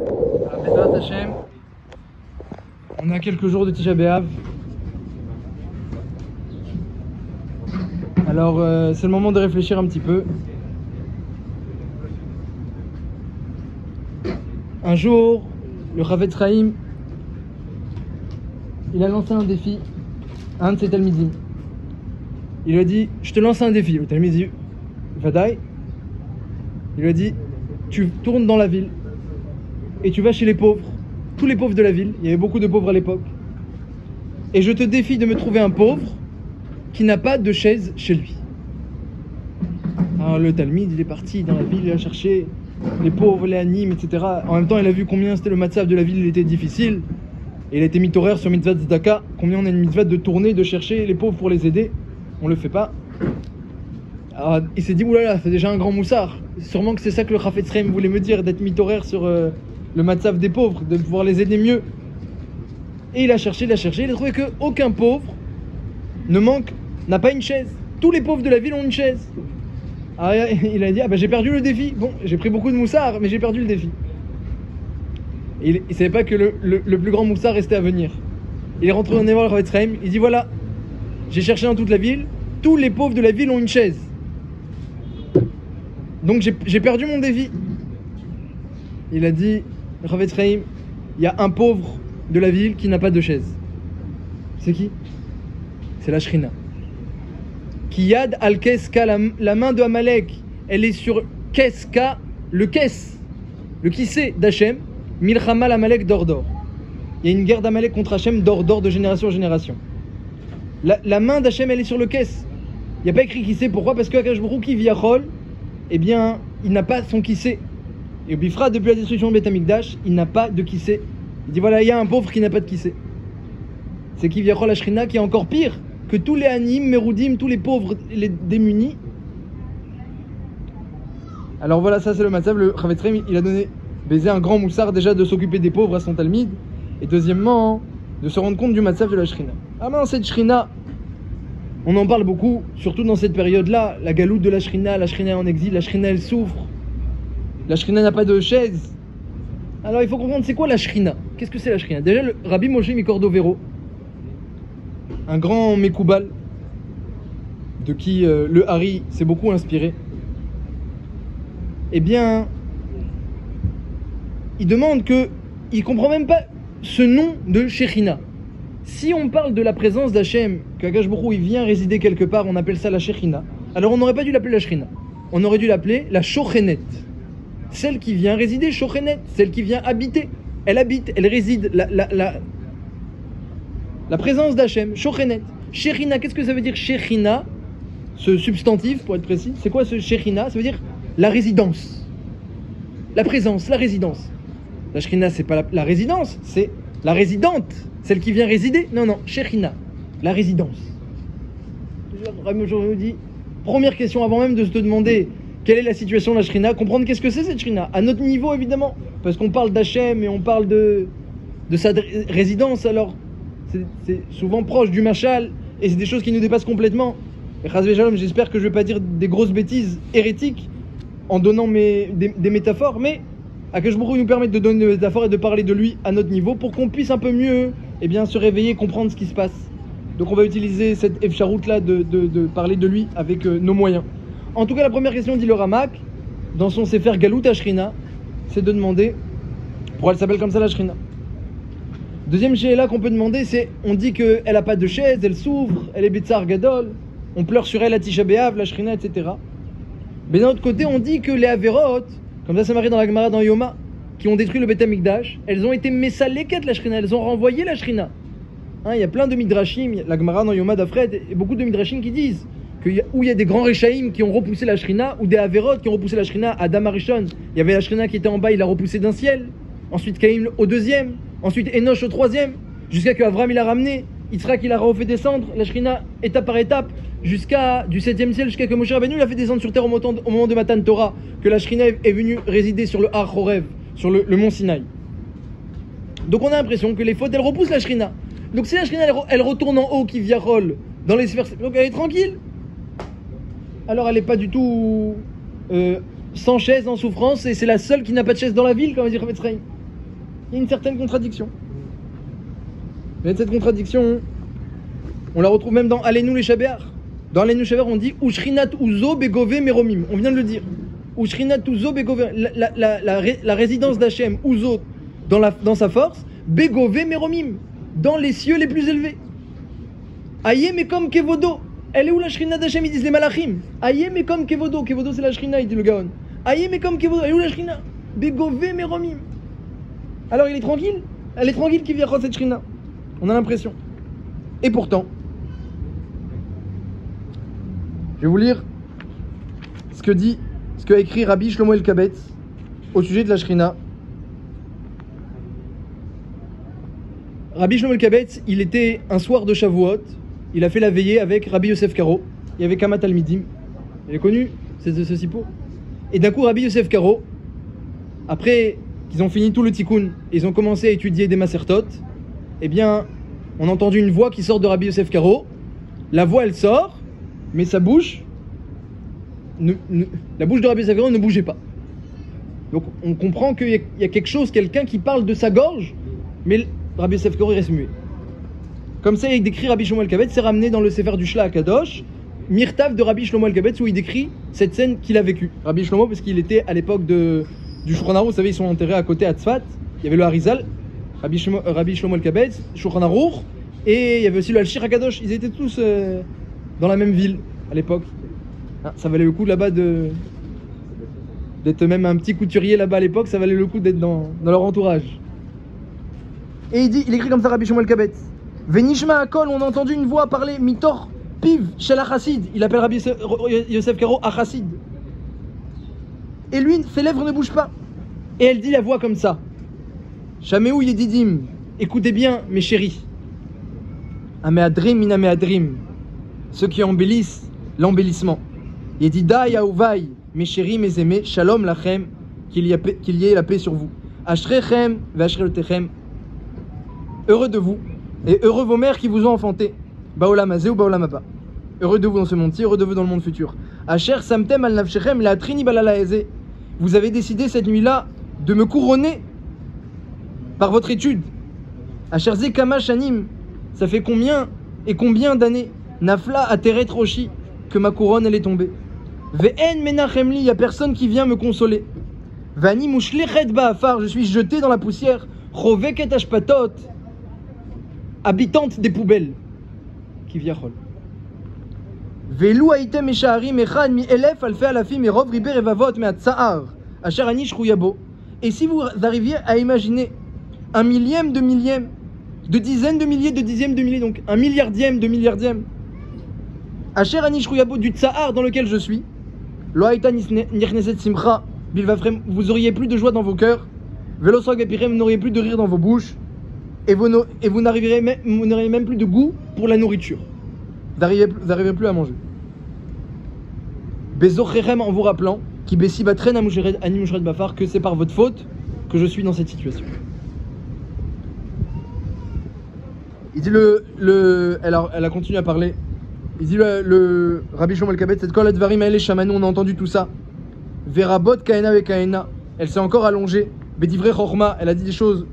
Bezrat Hashem, on a quelques jours de Tisha B'Av. Alors c'est le moment de réfléchir un petit peu. Un jour, le Chafetz Chaim, il a lancé un défi à un de ses talmidim. Il lui a dit, je te lance un défi. Le talmid dit, Vadaï. Il lui a dit, tu tournes dans la ville et tu vas chez les pauvres, tous les pauvres de la ville. Il y avait beaucoup de pauvres à l'époque. Et je te défie de me trouver un pauvre qui n'a pas de chaise chez lui. Alors le talmid, il est parti dans la ville, il a cherché les pauvres, les animes, etc. En même temps, il a vu combien c'était le matzav de la ville, il était difficile. Et il a été mitoraire sur mitzvah de tzedaka. Combien on a une mitzvah de tourner, de chercher les pauvres pour les aider. On le fait pas. Alors, il s'est dit, oulala, c'est déjà un grand moussard. Sûrement que c'est ça que le Chafetz Chaim voulait me dire, d'être mitoraire sur le matzav des pauvres, de pouvoir les aider mieux. Et il a cherché, il a trouvé qu'aucun pauvre n'a pas une chaise. Tous les pauvres de la ville ont une chaise. Alors, il a dit, j'ai perdu le défi. Bon, j'ai pris beaucoup de moussards, mais j'ai perdu le défi. Et il savait pas que le plus grand moussard restait à venir. Il est rentré dans le Chafetz Chaim, il dit, voilà, j'ai cherché dans toute la ville, tous les pauvres de la ville ont une chaise. Donc j'ai perdu mon défi. Il a dit, le Chafetz Chaim, il y a un pauvre de la ville qui n'a pas de chaise. C'est qui? C'est la Shrina. Qui yad al keska, la main de Amalek, elle est sur keska, le kissé d'Hachem, milchama l'Amalek d'or. Il y a une guerre d'Amalek contre Hachem d'or de génération en génération. La main d'Hachem, elle est sur le kess. Il n'y a pas écrit kissé. Pourquoi? Parce que Akash Baruch Hu qui viachol, eh bien, il n'a pas son kissé. Et au Bifra, depuis la destruction de Beth Amikdash, il n'a pas de kissé. Il dit voilà, il y a un pauvre qui n'a pas de kissé. C'est qui viachol la Shrina, qui est encore pire que tous les anim, meroudim, tous les pauvres, les démunis. Alors voilà, ça c'est le matzav. Le Chafetz Chaim, il a donné baiser un grand moussard déjà de s'occuper des pauvres à son talmid. Et deuxièmement, de se rendre compte du matzav de la Shrina. Ah mais cette Shrina, on en parle beaucoup, surtout dans cette période-là, la galoute de la Shrina est en exil, la Shrina elle souffre, la Shrina n'a pas de chaise. Alors il faut comprendre c'est quoi la Shrina. Qu'est-ce que c'est la Shrina? Déjà le Rabbi Moshe Mikordovero, un grand Mekoubal, de qui le Hari s'est beaucoup inspiré, eh bien, il demande il comprend même pas ce nom de Shekhinah. Si on parle de la présence d'Hachem, qu'Akash Baruch Hu il vient résider quelque part, on appelle ça la Shekhinah. Alors on n'aurait pas dû l'appeler la Shekhinah. On aurait dû l'appeler la Shochenet. Celle qui vient résider, Shochenet. Celle qui vient habiter. Elle habite, elle réside. La présence d'Hachem, Shochenet. Shekhinah, qu'est-ce que ça veut dire Shekhinah? Ce substantif, pour être précis, c'est quoi ce Shekhinah? Ça veut dire la résidence. La présence, la résidence. La Shekhinah, c'est pas la résidence, c'est la résidente. Celle qui vient résider? Non, Shekhinah, la résidence. Rabbi Moshe nous dit, première question, avant même de se demander quelle est la situation de la Shekhinah, comprendre qu'est-ce que c'est cette Shekhinah, à notre niveau évidemment, parce qu'on parle d'Hachem et on parle de sa résidence, alors c'est souvent proche du machal, et c'est des choses qui nous dépassent complètement. Et j'espère que je ne vais pas dire des grosses bêtises hérétiques en donnant des métaphores, mais Akash Baruch Hu nous permet de donner des métaphores et de parler de lui à notre niveau pour qu'on puisse un peu mieux se réveiller, comprendre ce qui se passe. Donc on va utiliser cette efcharout là de parler de lui avec nos moyens. En tout cas, la première question, dit le Ramak, dans son Sefer Galut Shrina, c'est de demander pourquoi elle s'appelle comme ça la Shrina. Deuxième là qu'on peut demander, c'est on dit qu'elle n'a pas de chaise, elle souffre, elle est Betsar Gadol, on pleure sur elle à Tisha B'Av, la Shrina, etc. Mais d'un autre côté, on dit que les Averot, comme ça c'est marqué dans la Gemara dans Yoma, qui ont détruit le Beth Amikdash, elles ont été messaleket la Shrina, elles ont renvoyé la Shrina. Il y a plein de midrashim, la Gemara dans Yoma d'Afred, et beaucoup de midrashim qui disent où il y a des grands Réchaïm qui ont repoussé la Shrina, ou des Averot qui ont repoussé la Shrina. Adam Arishon, il y avait la Shrina qui était en bas, il l'a repoussé d'un ciel. Ensuite Caïm au deuxième, ensuite Enoch au troisième, jusqu'à que Avram il a ramené, Yitzhak il a refait descendre la Shrina étape par étape, du 7e ciel jusqu'à que Moshe Rabbeinu l'a fait descendre sur terre au moment de Matan Torah, que la Shrina est venue résider sur le Har Horev, sur le mont Sinaï. Donc on a l'impression que les fautes elles repoussent la Shrina. Donc si la Shrina elle retourne en haut qui viachol dans les sphères, donc elle est tranquille. Alors elle n'est pas du tout sans chaise, en souffrance, et c'est la seule qui n'a pas de chaise dans la ville, comme va dire Chafetz Chaim. Il y a une certaine contradiction. Mais cette contradiction, on la retrouve même dans Aleinu les Shabéar. Dans Aleinu Shabéar, on dit Ushrinat Uzo Begove Meromim. On vient de le dire. Ushrinat Uzo Begove. La résidence d'Hachem, Uzo, dans sa force, Begove Meromim. Dans les cieux les plus élevés. Aïe, mais comme Kevodo. Elle est où la Shrina d'Hachem? Ils disent les Malachim. Aïe, mais comme Kevodo. Kevodo, c'est la Shrina, il dit le Gaon. Aïe, mais comme Kevodo. Elle est où la Shrina? Begove Meromim. Alors il est tranquille. Elle est tranquille qui vient croire cette Shrina. On a l'impression. Et pourtant, je vais vous lire ce qu'a écrit Rabbi Shlomo Elkabetz au sujet de la Shrina. Rabbi Shlomo Elkabetz, il était un soir de Shavuot, il a fait la veillée avec Rabbi Yosef Karo, il y avait Kama Talmidim, il est connu, c'est ce sipo. Et d'un coup, Rabbi Yosef Karo, après qu'ils ont fini tout le tikkun, ils ont commencé à étudier des masertot, eh bien, on a entendu une voix qui sort de Rabbi Yosef Karo, la voix elle sort, mais sa bouche, la bouche de Rabbi Yosef Karo ne bougeait pas. Donc on comprend qu'il y a quelque chose, quelqu'un qui parle de sa gorge, mais Rabbi Yosef Karo reste muet. Comme ça, il décrit Rabbi Shlomo Elkabetz, c'est ramené dans le Sefer du Shla Kadosh, Mirtav de Rabbi Shlomo Elkabetz, où il décrit cette scène qu'il a vécue. Rabbi Shlomo, parce qu'il était à l'époque du Shulchan Aruch, vous savez, ils sont enterrés à côté à Tzfat, il y avait le Harizal, Rabbi Shlomo Elkabetz, Shulchan Aruch, et il y avait aussi le Al-Shir HaKadosh, ils étaient tous dans la même ville à l'époque. Ah, ça valait le coup là-bas d'être même un petit couturier là-bas à l'époque, ça valait le coup d'être dans leur entourage. Et il écrit comme ça Rabbi Shlomo Elkabetz. Venishma Akol, on a entendu une voix parler, Mitor Piv Shel Achassid. Il appelle Rabbi Yosef Karo Achassid. Et lui, ses lèvres ne bougent pas. Et elle dit la voix comme ça. Shameou Yedidim, écoutez bien mes chéris. Ameadrim min Ameadrim, ceux qui embellissent l'embellissement. Yedida Yaouvai, mes chéris, mes aimés, Shalom Lachem, qu'il y ait la paix sur vous. Ashrechem ve'ashreltechem, heureux de vous, et heureux vos mères qui vous ont enfanté. Baolam Hazeh ou Baolam Haba. Heureux de vous dans ce monde-ci, heureux de vous dans le monde futur. Asher Samtem al Nafshechem la Trini Balala Hazeh. Vous avez décidé cette nuit-là de me couronner par votre étude. Asher Ze Kama Shanim, ça fait combien et combien d'années Nafla Ateret Roshi que ma couronne elle est tombée. Ve'en Menachem li, il n'y a personne qui vient me consoler. Vani Mushlechet Ba'afar, je suis jeté dans la poussière. Choveket Ashpatot, habitante des poubelles. Kivyachol. Velu Aitem Eshaharim Echad mi Elef Alfe Alafim Erov Riber Evavot Me'atzahar Asher Ani Shrouyabo. Et si vous arriviez à imaginer un millième de millième, de dizaines de milliers, de dixièmes de milliers, donc un milliardième de milliardième, Asher Ani Shrouyabo, du Tsahar dans lequel je suis, Lo Aita Nirneset Simcha Bilvafrem, vous auriez plus de joie dans vos cœurs, Velosog Epirem, vous n'auriez plus de rire dans vos bouches, et vous n'auriez même plus de goût pour la nourriture. Vous n'arriverez plus à manger. Bezochrem, en vous rappelant, qui Bessi Batren Animushred Bafar, que c'est par votre faute que je suis dans cette situation. Il dit elle a continué à parler. Il dit le Rabbi Shlomo Elkabetz, cette Kol Advarim Haele Shamanou, on a entendu tout ça. Verabot Kaena ve Kaena, elle s'est encore allongée. Bedivrei Chorma, elle a dit des choses,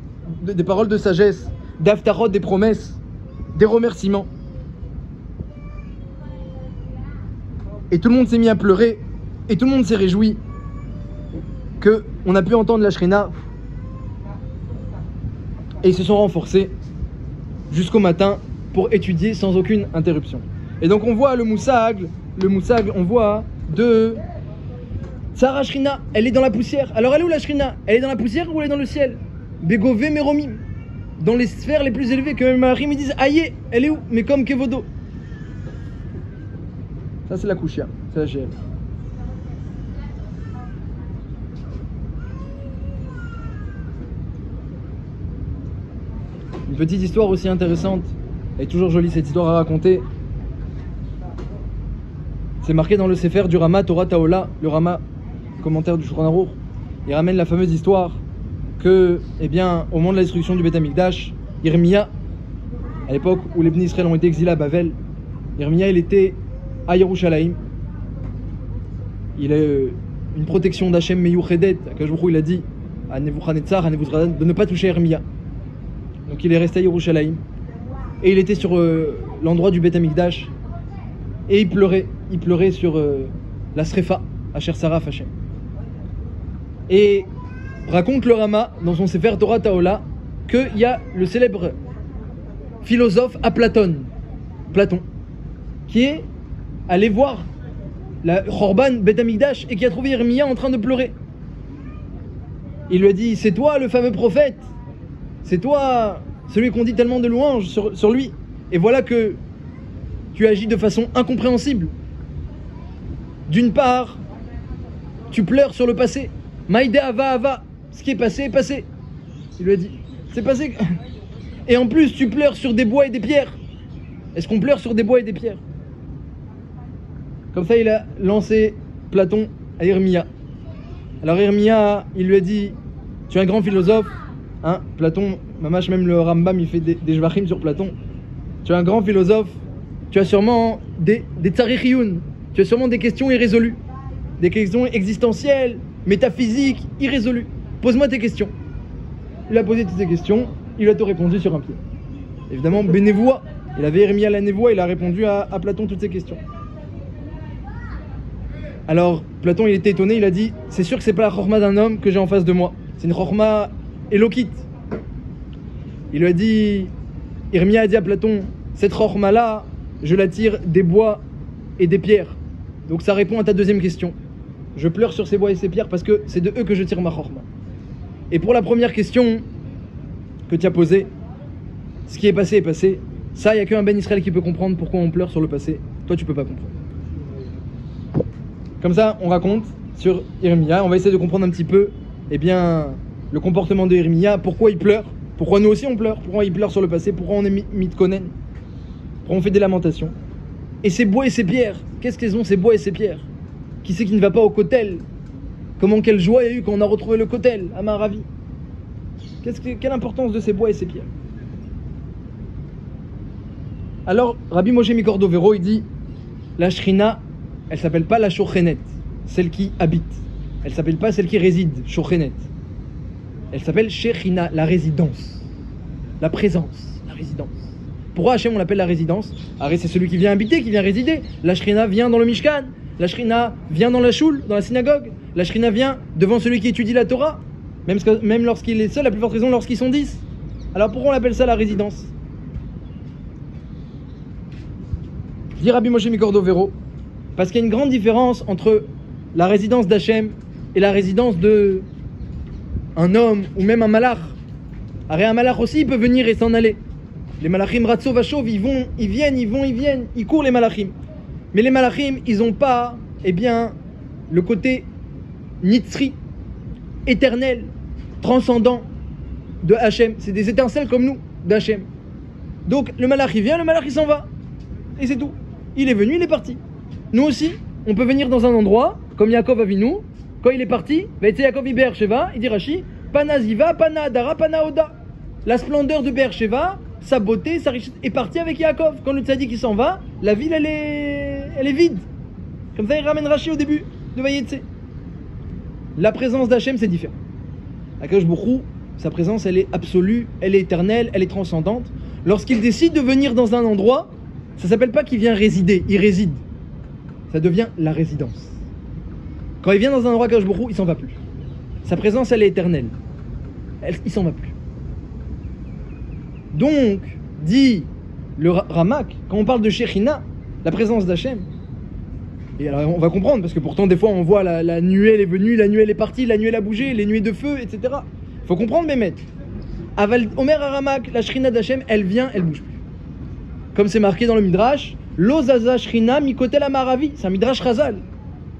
des paroles de sagesse, d'Aftarot, des promesses, des remerciements. Et tout le monde s'est mis à pleurer, et tout le monde s'est réjoui qu'on a pu entendre la Shrina. Et ils se sont renforcés jusqu'au matin pour étudier sans aucune interruption. Et donc on voit le Moussag, on voit de Sarah Shrina, elle est dans la poussière. Alors elle est où la Shrina? Elle est dans la poussière ou elle est dans le ciel? Begové Meromim, dans les sphères les plus élevées, que même Malachim ils disent aïe, elle est où? Mais comme Kevodo. Ça c'est la Kouchia, c'est la GL. Une petite histoire aussi intéressante, elle est toujours jolie cette histoire à raconter. C'est marqué dans le Sefer du Rama Torah Taola, le Rama, commentaire du Shulchan Aruch. Il ramène la fameuse histoire que, eh bien, au moment de la destruction du Beth Amikdash, Yirmia, à l'époque où les Bnei Israël ont été exilés à Bavel, Yirmia, il était à Yerushalayim. Il a une protection d'Hachem Meyuchedet. Akash Baruch Hu, il a dit à Nebuchadnezzar, à Nebuzaradan, de ne pas toucher Hermia. Donc il est resté à Yerushalayim. Et il était sur l'endroit du Beth Amikdash. Et il pleurait sur la Srefa, Asher Saraf Hashem. Et raconte le Rama, dans son Sefer Torah Taola, qu'il y a le célèbre philosophe Platon, qui est allé voir la Chorban Beth Amikdash et qui a trouvé Yermia en train de pleurer. Il lui a dit: c'est toi le fameux prophète, c'est toi celui qu'on dit tellement de louanges sur lui, et voilà que tu agis de façon incompréhensible. D'une part, tu pleures sur le passé. Maïdé ava, ce qui est passé est passé. Il lui a dit: c'est passé. Et en plus, tu pleures sur des bois et des pierres. Est-ce qu'on pleure sur des bois et des pierres? Comme ça, il a lancé Platon à Hermia. Alors Hermia, il lui a dit: tu es un grand philosophe, hein, Platon, mamache, même le Rambam, il fait des jvachim sur Platon. Tu es un grand philosophe, tu as sûrement des tsarichiyun, tu as sûrement des questions irrésolues, des questions existentielles, métaphysiques, irrésolues. Pose-moi tes questions. Il a posé toutes ses questions, il a tout répondu sur un pied. Évidemment, bénévoie, il avait Hermia la névoie, il a répondu à Platon toutes ses questions. Alors Platon, il était étonné, il a dit: c'est sûr que c'est pas la chorma d'un homme que j'ai en face de moi, c'est une chorma élokite. Il lui a dit, Hermia a dit à Platon: cette chorma là, je la tire des bois et des pierres. Donc ça répond à ta deuxième question. Je pleure sur ces bois et ces pierres parce que c'est de eux que je tire ma chorma. Et pour la première question que tu as posée, ce qui est passé est passé. Ça, il n'y a qu'un Ben Israël qui peut comprendre pourquoi on pleure sur le passé. Toi, tu peux pas comprendre. Comme ça, on raconte sur Hermia. On va essayer de comprendre un petit peu, eh bien, le comportement de Hermia. Pourquoi il pleure? Pourquoi nous aussi on pleure? Pourquoi il pleure sur le passé? Pourquoi on est mitkonen? Pourquoi on fait des lamentations? Et ces bois et ces pierres, qu'est-ce qu'ils ont, ces bois et ces pierres? Qui c'est qui ne va pas au kotel? Quelle joie il y a eu quand on a retrouvé le kotel à Maravi? Quelle importance de ces bois et ces pierres? Alors, Rabbi Moshe Mikordovero, il dit: la Shrina, elle s'appelle pas la Shochenet, celle qui habite. Elle s'appelle pas celle qui réside, Shochenet. Elle s'appelle Shechina, la résidence, la présence, la résidence. Pourquoi Hachem on l'appelle la résidence? Arrête, c'est celui qui vient habiter, qui vient résider. La Shrina vient dans le Mishkan, la Shrina vient dans la Shul, dans la synagogue. La Shrina vient devant celui qui étudie la Torah, même lorsqu'il est seul, la plus forte raison lorsqu'ils sont 10. Alors pourquoi on appelle ça la résidence? Dit Rabbi Moshe Mikordovero, parce qu'il y a une grande différence entre la résidence d'Hachem et la résidence de un homme ou même un malach. Un malach aussi, il peut venir et s'en aller. Les malachim ratso vachov, ils viennent, ils courent les malachim. Mais les malachim, ils n'ont pas, eh bien, le côté nitzri, éternel, transcendant de Hachem. C'est des étincelles comme nous, d'Hachem. Donc le malach il vient, le malach il s'en va. Et c'est tout. Il est venu, il est parti. Nous aussi, on peut venir dans un endroit, comme Yaakov Avinu, quand il est parti, Yaakov Be'er Sheva, il dit Rashi, Pana Ziva, Pana Adara, Pana Oda. La splendeur de Be'er Sheva, sa beauté, sa richesse est partie avec Yaakov. Quand le tzaddik il s'en va, la ville elle est vide. Comme ça il ramène Rashi au début de Vayetse. La présence d'Hachem c'est différent. Akadosh Baruch Hu, sa présence elle est absolue, elle est éternelle, elle est transcendante. Lorsqu'il décide de venir dans un endroit, ça s'appelle pas qu'il vient résider, il réside. Ça devient la résidence. Quand il vient dans un endroit Akadosh Baruch Hu, il s'en va plus. Sa présence elle est éternelle. Il s'en va plus. Donc, dit le Ramak, quand on parle de Shechina, la présence d'Hachem, et alors on va comprendre, parce que pourtant des fois on voit la nuée elle est venue, la nuée elle est partie, la nuée elle a bougé, les nuées de feu, etc. Il faut comprendre Bémet. Aval Omer Aramak, la Shechina d'Hachem, elle vient, elle bouge plus. Comme c'est marqué dans le Midrash, Lozaza Shechina mikotel amaravi, c'est un Midrash Chazal.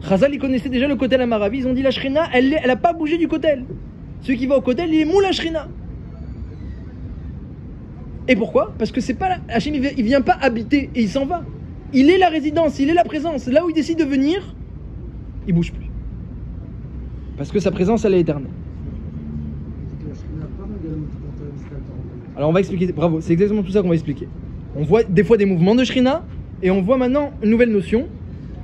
Chazal ils connaissaient déjà le kotel amaravi, ils ont dit la Shechina, elle a pas bougé du kotel. Celui qui va au kotel, il est mou la Shechina. Et pourquoi? Parce que c'est pas Hachem, il vient pas habiter et il s'en va. Il est la résidence, il est la présence. Là où il décide de venir, il bouge plus. Parce que sa présence, elle est éternelle. Alors on va expliquer, bravo, c'est exactement tout ça qu'on va expliquer. On voit des fois des mouvements de Shrina et on voit maintenant une nouvelle notion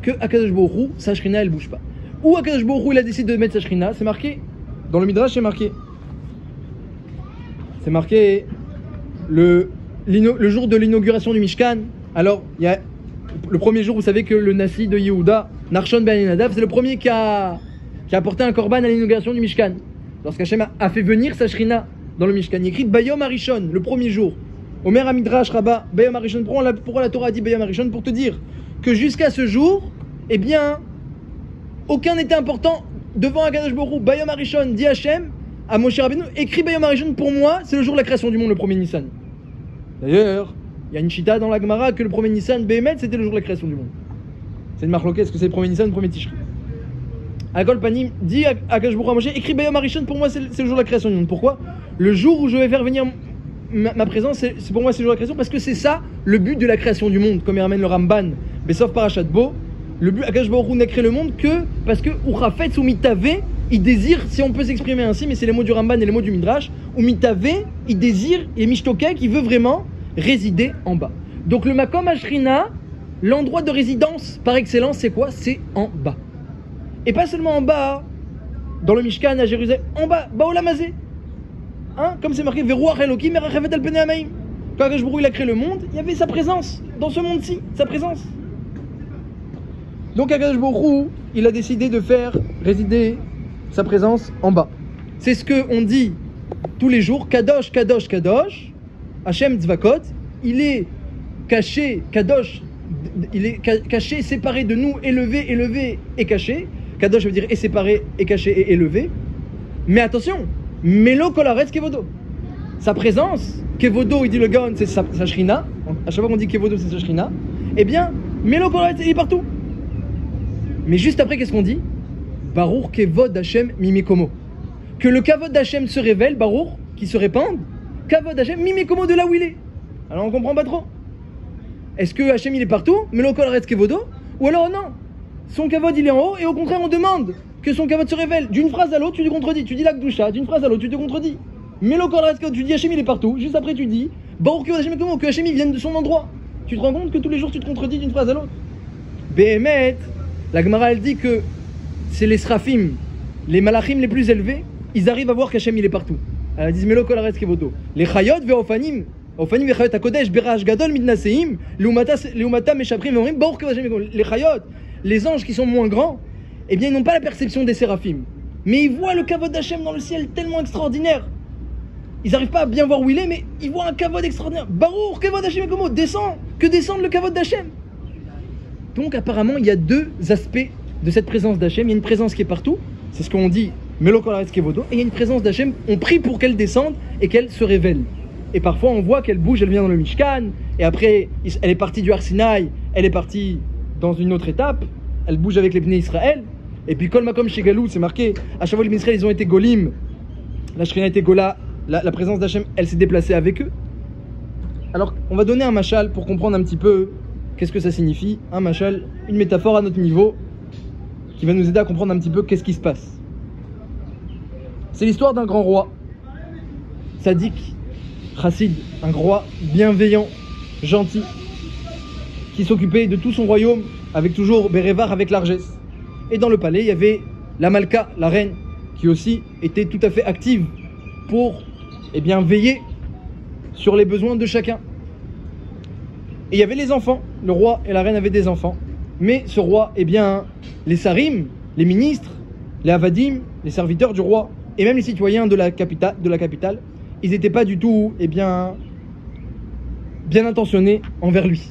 que Akadosh Baruch Hu, sa Shrina, elle bouge pas. Ou Akadosh Baruch Hu, il a décidé de mettre sa Shrina, c'est marqué dans le Midrash, c'est marqué. C'est marqué le jour de l'inauguration du Mishkan. Alors, il y a le premier jour, vous savez que le Nasi de Yehuda, Narshon ben Aminadav, c'est le premier qui a apporté un korban à l'inauguration du Mishkan. Lorsqu'Hachem a fait venir sa Shrina dans le Mishkan, il écrit Bayom Harishon, le premier jour. Omer Amidrash Rabba, Bayom Harishon. Pourquoi la Torah a dit Bayom Harishon? Pour te dire que jusqu'à ce jour, eh bien, aucun n'était important devant Akadosh Baruch Hu. Bayom Harishon, dit Hachem à Moshe Rabbeinu, écrit Bayom Harishon, pour moi, c'est le jour de la création du monde, le premier Nissan. D'ailleurs, il y a une chita dans la Gemara que le premier Nissan, Behemet, c'était le jour de la création du monde. C'est une marloquette, est-ce que c'est le premier Nissan ou le premier Tishri? Akol Panim dit à Akadosh Baruch Hu à Moshe, écris Bayom Harishon, pour moi, c'est le jour de la création du monde. Pourquoi? Le jour où je vais faire venir ma présence, c'est pour moi, c'est le jour de la création, parce que c'est ça le but de la création du monde, comme il ramène le Ramban, Bessof Parashat Bo. Le but, Akadosh Baruch Hu n'a créé le monde que parce que Uchafetz ou Mitave, il désire, si on peut s'exprimer ainsi, mais c'est les mots du Ramban et les mots du Midrash, ou Mitave, il désire, et Mishtokek, il veut vraiment résider en bas. Donc le Makom Ashrina, l'endroit de résidence par excellence, c'est quoi? C'est en bas. Et pas seulement en bas, dans le Mishkan à Jérusalem, en bas, Baolamazé. Hein, comme c'est marqué, Veruach Elokim Erachevet al Pnei Hamayim. Quand Akadosh Baruch Hu il a créé le monde, il y avait sa présence dans ce monde-ci, sa présence. Donc Akadosh Baruch Hu, il a décidé de faire résider sa présence en bas. C'est ce qu'on dit tous les jours, Kadosh, Kadosh, Kadosh, Hachem Tzvakot, il est caché, Kadosh, il est caché, séparé de nous, élevé, élevé et caché. Kadosh veut dire est séparé, est caché et élevé. Mais attention, Melo Kolaretz Kevodo. Sa présence, Kevodo, il dit le Gaon, c'est sa Shrina. À chaque fois qu'on dit Kevodo, c'est sa Shrina. Eh bien, Melo Kolaretz, il est partout. Mais juste après, qu'est-ce qu'on dit? Baruch Kevod Hashem Mimikomo. Que le Kavod d'Hachem se révèle, Baruch, qui se répande. Kavod Hashem Mimikomo, de là où il est. Alors on comprend pas trop. Est-ce que Hachem il est partout, Melo Kolaretz Kevodo? Ou alors non, son Kavod il est en haut et au contraire on demande que son Kavod se révèle. D'une phrase à l'autre tu te contredis. Tu dis la Kedusha, d'une phrase à l'autre tu te contredis. Melo Kolaretz Kevodo, tu dis Hachem il est partout. Juste après tu dis Baruch Kevod Hashem Mimikomo, que Hachem il vienne de son endroit. Tu te rends compte que tous les jours tu te contredis d'une phrase à l'autre. Behemet, la Gemara elle dit que c'est les Srafim, les Malachim les plus élevés, ils arrivent à voir qu'Hachem il est partout. Elle dit Melo Kolaretz Kevodo. Les Chayot ve'ofanim, Ofanim ve'chayot hakodesh berach gadol midnaseim, leumata meshaprim ve'omrim baruch kevod Hashem. Les Chayot, les anges qui sont moins grands, eh bien ils n'ont pas la perception des séraphim, mais ils voient le kavod d'Hachem dans le ciel tellement extraordinaire. Ils n'arrivent pas à bien voir où il est, mais ils voient un kavod extraordinaire. Baruch kevod Hashem Mekomo, descend, que descende le kavod d'Hachem. Donc apparemment il y a deux aspects de cette présence d'Hachem. Il y a une présence qui est partout, c'est ce qu'on dit Melo Kolaretz Kevodo, et il y a une présence d'Hachem, on prie pour qu'elle descende et qu'elle se révèle. Et parfois on voit qu'elle bouge, elle vient dans le Mishkan, et après elle est partie du Har Sinaï, elle est partie dans une autre étape, elle bouge avec les Bnei Israël, et puis Kol Makom Shegalou, c'est marqué, à chaque fois les Bnei Israël ils ont été Golim, la Shrina était Gola, la présence d'Hachem elle s'est déplacée avec eux. Alors on va donner un mashal pour comprendre un petit peu qu'est-ce que ça signifie, un mashal, une métaphore à notre niveau, qui va nous aider à comprendre un petit peu qu'est-ce qui se passe. C'est l'histoire d'un grand roi, sadique, chassid, un roi bienveillant, gentil, qui s'occupait de tout son royaume avec toujours Bérévar, avec largesse. Et dans le palais, il y avait la Malka, la reine, qui aussi était tout à fait active pour veiller sur les besoins de chacun. Et il y avait les enfants, le roi et la reine avaient des enfants. Mais ce roi, les sarim, les ministres, les avadim, les serviteurs du roi, et même les citoyens de la capitale, ils n'étaient pas du tout bien intentionnés envers lui.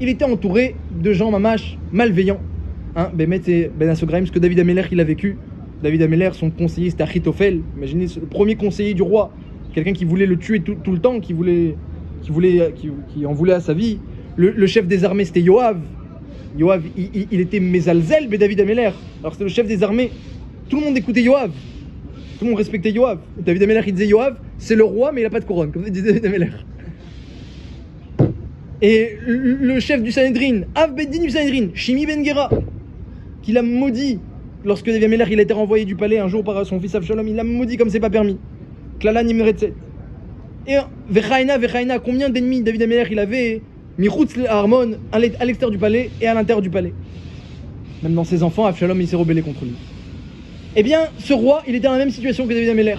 Il était entouré de gens mamash malveillants. Bémet et Ben Asograim, ce que David Améler il a vécu. David Améler, son conseiller, c'était Achitophel. Imaginez, le premier conseiller du roi, quelqu'un qui voulait le tuer tout le temps, qui en voulait à sa vie. Le chef des armées, c'était Yoav. Yoav, il était Mezalzel, mais David Améler. Alors c'était le chef des armées. Tout le monde écoutait Yoav. Tout le monde respectait Yoav. David Améler, il disait Yoav, c'est le roi, mais il n'a pas de couronne, comme disait David Améler. Et le chef du Sanhedrin, Av Beddin du Sanhedrin, Shimi Ben Gera, qui l'a maudit lorsque David Améler il a été renvoyé du palais un jour par son fils Avshalom, il l'a maudit comme c'est pas permis. Klala Nimretset. Et Vechaina, combien d'ennemis David Améler il avait Michutz Harmon, à l'extérieur du palais et à l'intérieur du palais. Même dans ses enfants, Avshalom il s'est rebellé contre lui. Eh bien, ce roi, il était dans la même situation que David Ameller.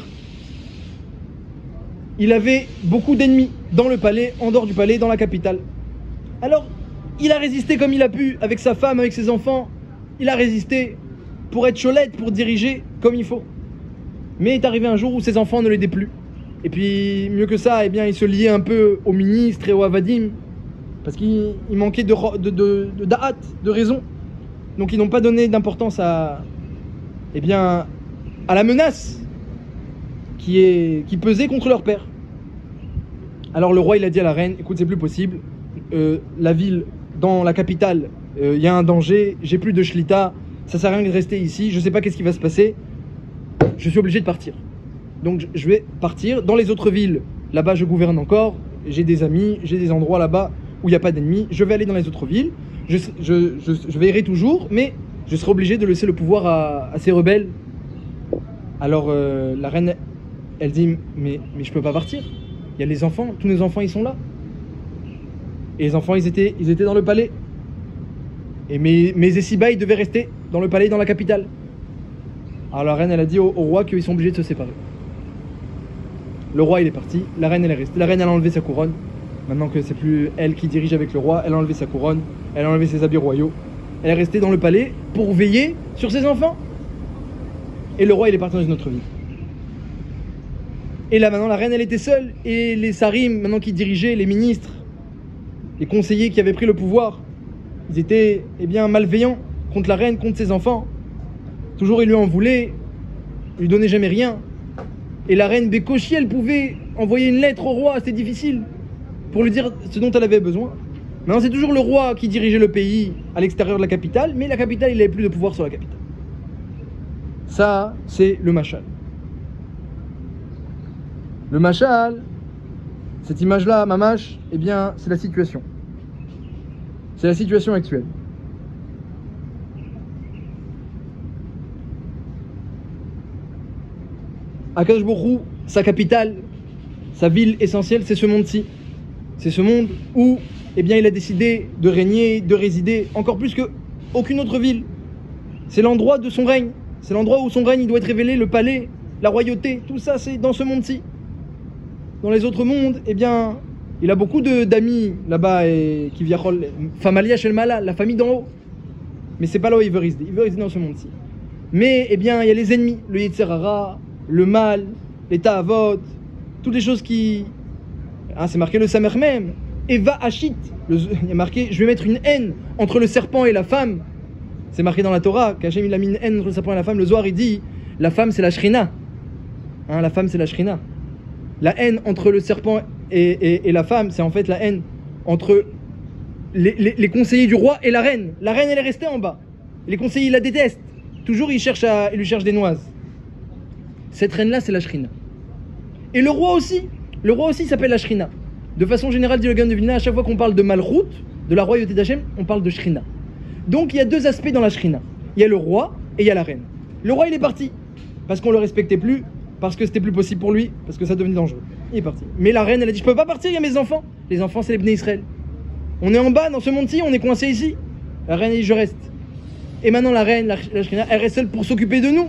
Il avait beaucoup d'ennemis dans le palais, en dehors du palais, dans la capitale. Alors, il a résisté comme il a pu, avec sa femme, avec ses enfants. Il a résisté pour être cholette, pour diriger comme il faut. Mais est arrivé un jour où ses enfants ne l'aidaient plus. Et puis, mieux que ça, eh bien, il se liait un peu au ministre et au avadim, parce qu'il manquait de da'at, de raison. Donc, ils n'ont pas donné d'importance à la menace qui pesait contre leur père. Alors, le roi, il a dit à la reine, écoute, c'est plus possible. La ville, dans la capitale, il y a un danger, j'ai plus de shlita, ça sert à rien de rester ici, je sais pas qu'est-ce qui va se passer, je suis obligé de partir. Donc je vais partir. Dans les autres villes, là-bas je gouverne encore, j'ai des amis, j'ai des endroits là-bas où il n'y a pas d'ennemis, je vais aller dans les autres villes, je veillerai toujours, mais je serai obligé de laisser le pouvoir à ces rebelles. Alors la reine, elle dit, mais je peux pas partir, il y a les enfants, tous nos enfants ils sont là. Et les enfants ils étaient dans le palais. Et mes Essiba ils devaient rester dans le palais, dans la capitale. Alors la reine elle a dit au roi qu'ils sont obligés de se séparer. Le roi il est parti, la reine elle est restée. La reine elle a enlevé sa couronne. Maintenant que c'est plus elle qui dirige avec le roi, elle a enlevé sa couronne, elle a enlevé ses habits royaux. Elle est restée dans le palais pour veiller sur ses enfants. Et le roi il est parti dans une autre ville. Et là maintenant la reine elle était seule. Et les sarim maintenant qui dirigeaient, les ministres, les conseillers qui avaient pris le pouvoir, ils étaient malveillants contre la reine, contre ses enfants. Toujours ils lui en voulaient, ils lui donnaient jamais rien. Et la reine Bécochi, elle pouvait envoyer une lettre au roi, c'était difficile, pour lui dire ce dont elle avait besoin. Maintenant c'est toujours le roi qui dirigeait le pays à l'extérieur de la capitale, mais la capitale il n'avait plus de pouvoir sur la capitale. Ça c'est le machal. Le machal, cette image-là, mamash, c'est la situation. C'est la situation actuelle. Akadosh Baruch Hu, sa capitale, sa ville essentielle, c'est ce monde-ci. C'est ce monde où il a décidé de régner, de résider, encore plus qu'aucune autre ville. C'est l'endroit de son règne. C'est l'endroit où son règne il doit être révélé, le palais, la royauté, tout ça c'est dans ce monde-ci. Dans les autres mondes, il a beaucoup d'amis là-bas qui viachol, Famalia Shelmala, la famille d'en haut. Mais c'est pas là où il veut résider dans ce monde-ci. Mais il y a les ennemis, le Yetzer Hara, le mal, les Ta'avot, toutes les choses qui... c'est marqué le Samer même. Eva Hachit, il y a marqué, je vais mettre une haine entre le serpent et la femme. C'est marqué dans la Torah, qu'Hachem il a mis une haine entre le serpent et la femme. Le Zohar il dit, la femme c'est la Shrina. La femme c'est la Shrina. La haine entre le serpent et la femme, c'est en fait la haine entre les conseillers du roi et la reine. La reine elle est restée en bas. Les conseillers ils la détestent. Toujours ils lui cherchent des noises. Cette reine-là, c'est la Shrina. Et le roi aussi s'appelle la Shrina. De façon générale, dit le Gaon de Vilna, à chaque fois qu'on parle de Malchut, de la royauté d'Hachem, on parle de Shrina. Donc il y a deux aspects dans la Shrina. Il y a le roi et il y a la reine. Le roi, il est parti, parce qu'on ne le respectait plus, parce que c'était plus possible pour lui, parce que ça devenait dangereux. Il est parti. Mais la reine, elle a dit, je peux pas partir, il y a mes enfants. Les enfants, c'est les Bnei Israël. On est en bas, dans ce monde-ci, on est coincé ici. La reine, elle dit, je reste. Et maintenant, la reine, la Shrina, elle reste seule pour s'occuper de nous.